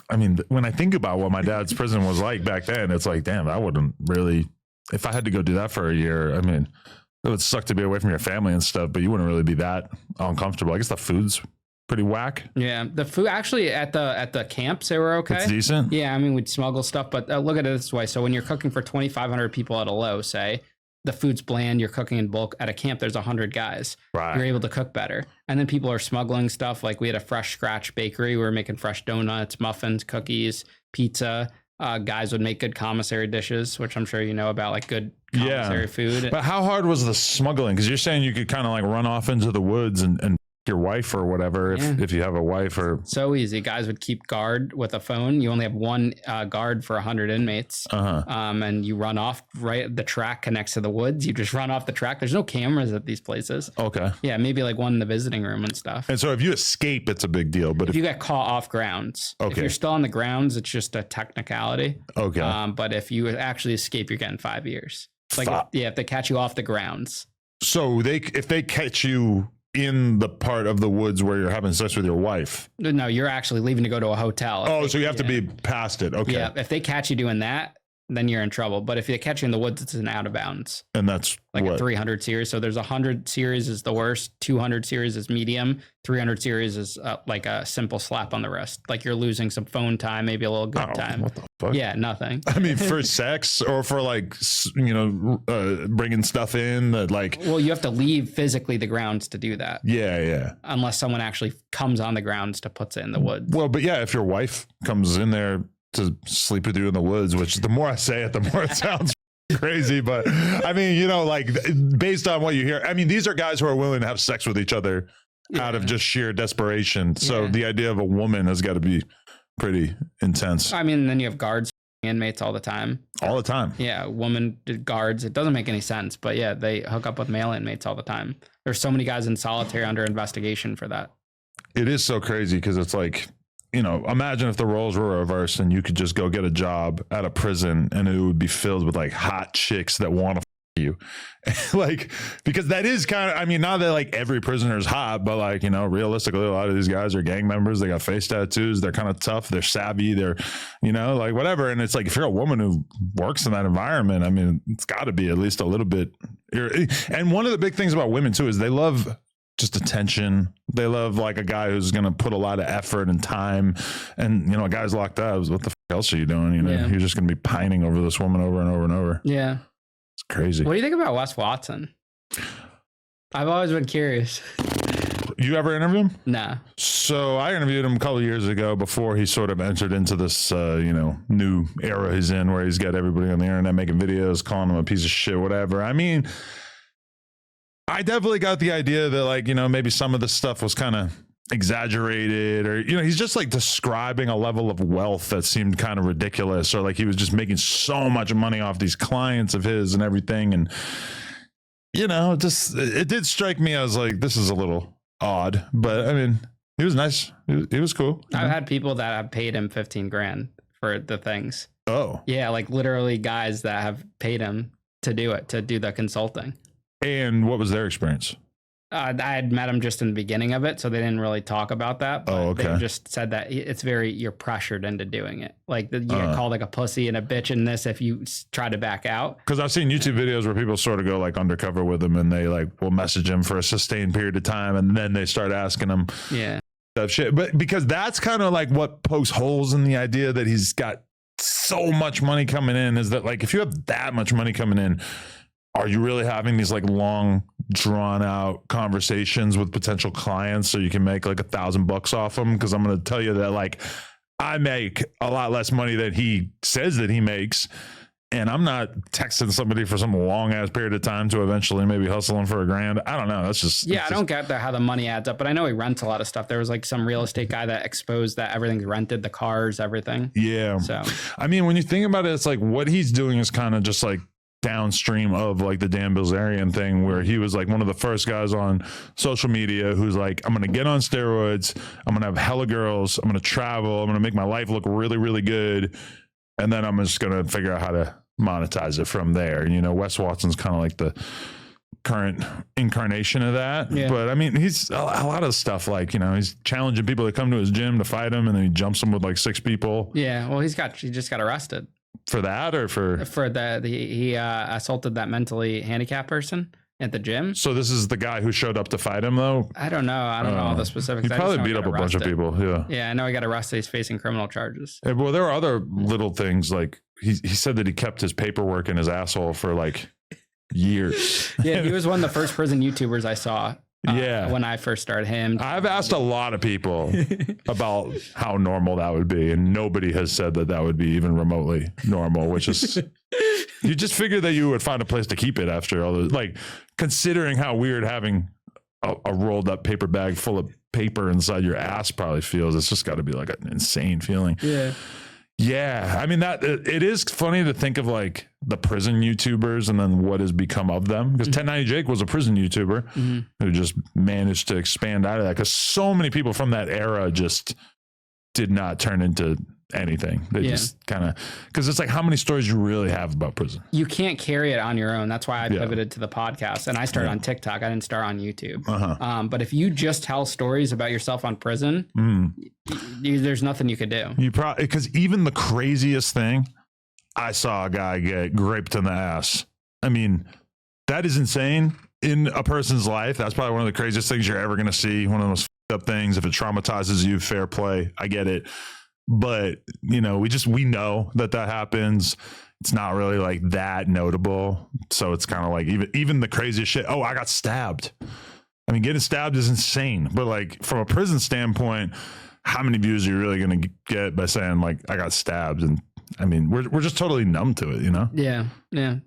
I mean, when I think about what my dad's prison was like back then, it's like, damn, I wouldn't really, if I had to go do that for a year, I mean, it would suck to be away from your family and stuff, but you wouldn't really be that uncomfortable. I guess the food's pretty whack. Yeah, the food actually at the camps, they were okay. It's decent. Yeah, I mean, we'd smuggle stuff, but look at it this way. So when you're cooking for 2,500 people at a low, say, the food's bland, you're cooking in bulk. At a camp, there's 100 guys. Right. You're able to cook better. And then people are smuggling stuff. Like we had a fresh scratch bakery. We were making fresh donuts, muffins, cookies, pizza. Guys would make good commissary dishes, which I'm sure you know about, like good commissary food. But how hard was the smuggling? Because you're saying you could kind of like run off into the woods and your wife or whatever, if you have a wife. Or so easy. Guys would keep guard with a phone. You only have one guard for 100 inmates. And you run off, right? The track connects to the woods. You just run off the track. There's no cameras at these places. Okay. Yeah, maybe like one in the visiting room and stuff. And so if you escape, it's a big deal. But if you get caught off grounds, if you're still on the grounds, it's just a technicality. Okay. But if you actually escape, you're getting 5 years. Like if they catch you off the grounds. So if they catch you in the part of the woods where you're having sex with your wife. No, you're actually leaving to go to a hotel. So you have to be past it. Okay. Yeah. If they catch you doing that, then you're in trouble. But if they catch you in the woods, it's an out of bounds. And that's like a 300 series. So there's 100 series is the worst. 200 series is medium. 300 series is like a simple slap on the wrist. Like you're losing some phone time, maybe a little good time. What the fuck? Yeah, nothing. I mean, for sex or for like, bringing stuff in that like. Well, you have to leave physically the grounds to do that. Yeah. Unless someone actually comes on the grounds to put it in the woods. Well, but yeah, if your wife comes in there to sleep with you in the woods, which the more I say it, the more it sounds crazy. But I mean, like based on what you hear, I mean, these are guys who are willing to have sex with each other out of just sheer desperation. So the idea of a woman has got to be pretty intense. I mean, then you have guards, inmates all the time. All the time. Yeah. Woman guards. It doesn't make any sense, but yeah, they hook up with male inmates all the time. There's so many guys in solitary under investigation for that. It is so crazy because it's like, imagine if the roles were reversed and you could just go get a job at a prison and it would be filled with like hot chicks that want to you. Like, because that is kind of, I mean, not that like every prisoner is hot, but like, realistically, a lot of these guys are gang members. They got face tattoos. They're kind of tough. They're savvy. They're, like whatever. And it's like, if you're a woman who works in that environment, I mean, it's got to be at least a little bit. And one of the big things about women too, is they love just attention. They love like a guy who's going to put a lot of effort and time. And, a guy's locked up. What the else are you doing? You're just going to be pining over this woman over and over and over. Yeah. It's crazy. What do you think about Wes Watson? I've always been curious. You ever interview him? Nah. So I interviewed him a couple of years ago before he sort of entered into this, new era he's in where he's got everybody on the internet making videos, calling him a piece of shit, whatever. I mean, I definitely got the idea that like, maybe some of the stuff was kind of exaggerated or, he's just like describing a level of wealth that seemed kind of ridiculous, or like he was just making so much money off these clients of his and everything. And, it did strike me as like, this is a little odd, but I mean, he was nice. He was cool. I've had people that have paid him 15 grand for the things. Oh, yeah. Like literally guys that have paid him to do the consulting. And what was their experience? I had met him just in the beginning of it, so they didn't really talk about that. But they just said that you're pressured into doing it. Like you get called like a pussy and a bitch in this if you try to back out. Because I've seen YouTube videos where people sort of go like undercover with him and they like will message him for a sustained period of time, and then they start asking him stuff shit. But because that's kind of like what pokes holes in the idea that he's got so much money coming in, is that like if you have that much money coming in, are you really having these like long drawn out conversations with potential clients so you can make like $1,000 off them? Because I'm going to tell you that like I make a lot less money than he says that he makes, and I'm not texting somebody for some long ass period of time to eventually maybe hustle him for $1,000. I don't know. That's just I don't get how the money adds up, but I know he rents a lot of stuff. There was like some real estate guy that exposed that everything's rented, the cars, everything. Yeah. So I mean, when you think about it, it's like what he's doing is kind of just like downstream of like the Dan Bilzerian thing, where he was like one of the first guys on social media who's like, I'm gonna get on steroids, I'm gonna have hella girls, I'm gonna travel, I'm gonna make my life look really, really good, and then I'm just gonna figure out how to monetize it from there. Wes Watson's kind of like the current incarnation of that. Yeah. But I mean, he's a lot of stuff like, you know, he's challenging people to come to his gym to fight him, and then he jumps them with like 6 people. Yeah. Well, he just got arrested For that, or for he assaulted that mentally handicapped person at the gym. So this is the guy who showed up to fight him, though? I don't know. I don't know all the specifics. He probably beat up a bunch of people. Yeah. Yeah, I know he got arrested. He's facing criminal charges. Well, there were other little things like he said that he kept his paperwork in his asshole for like years. Yeah, he was one of the first prison YouTubers I saw. Yeah. When I first started him. I've asked a lot of people about how normal that would be, and nobody has said that that would be even remotely normal, which is, you just figure that you would find a place to keep it after all those, like, considering how weird having a rolled up paper bag full of paper inside your ass probably feels. It's just got to be like an insane feeling. Yeah. Yeah, I mean, that it is funny to think of like the prison YouTubers and then what has become of them, because 1090 Jake was a prison YouTuber who just managed to expand out of that, because so many people from that era just did not turn into anything. They just kind of, because it's like, how many stories you really have about prison? You can't carry it on your own. That's why I pivoted to the podcast, and I started on TikTok. I didn't start on YouTube. But if you just tell stories about yourself on prison, there's nothing you could do. You probably, because even the craziest thing, I saw a guy get raped in the ass. I mean, that is insane in a person's life. That's probably one of the craziest things you're ever going to see. One of the most fucked up things. If it traumatizes you, fair play. I get it. But, you know, we know that happens. It's not really like that notable. So it's kind of like even the craziest shit. Oh, I got stabbed. I mean, getting stabbed is insane. But like from a prison standpoint, how many views are you really going to get by saying like, I got stabbed? And I mean, we're just totally numb to it, you know? Yeah. Yeah.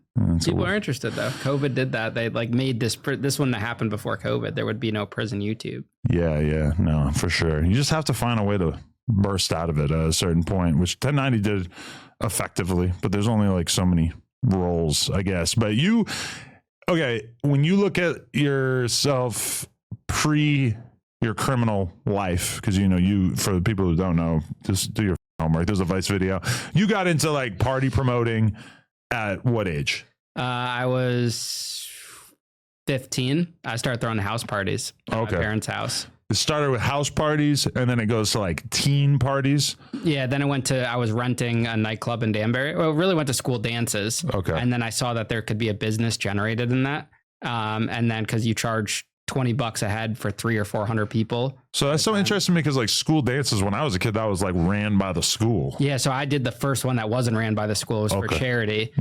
People are interested though. COVID did that. They like made this one that happened before COVID. There would be no prison YouTube. Yeah. No, for sure. You just have to find a way to burst out of it at a certain point, which 1090 did effectively, but there's only like so many roles, I guess. But when you look at yourself pre your criminal life, because for the people who don't know, just do your homework. There's a Vice video. You got into like party promoting at what age? I was 15. I started throwing house parties at my parents' house. It started with house parties, and then it goes to like teen parties. Yeah, then I was renting a nightclub in Danbury. Well, really went to school dances. Okay. And then I saw that there could be a business generated in that. And then because you charge $20 a head for 300 or 400 people. So that's so interesting because like school dances, when I was a kid, that was like ran by the school. Yeah, so I did the first one that wasn't ran by the school. It was for charity,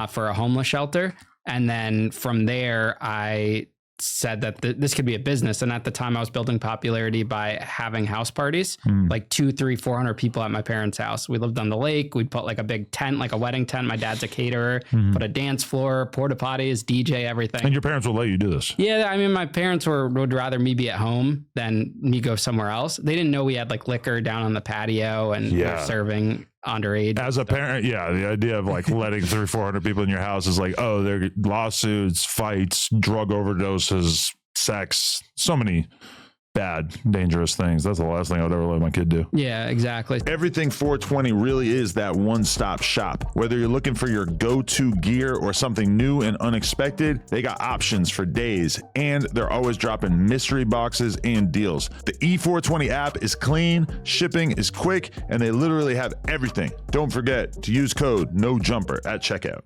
for a homeless shelter. And then from there, I said that this could be a business. And at the time I was building popularity by having house parties, like 200, 300, 400 people at my parents' house. We lived on the lake. We'd put like a big tent, like a wedding tent. My dad's a caterer, put a dance floor, porta potties, DJ, everything. And your parents will let you do this? Yeah. I mean, my parents would rather me be at home than me go somewhere else. They didn't know we had like liquor down on the patio and we were serving underage. As a parent, the idea of like letting 300, 400 people in your house is like, oh, there are lawsuits, fights, drug overdoses, sex, so many bad, dangerous things. That's the last thing I would ever let my kid do. Yeah, exactly. Everything 420 really is that one-stop shop. Whether you're looking for your go-to gear or something new and unexpected, they got options for days, and they're always dropping mystery boxes and deals. The E420 app is clean, shipping is quick, and they literally have everything. Don't forget to use code NOJUMPER at checkout.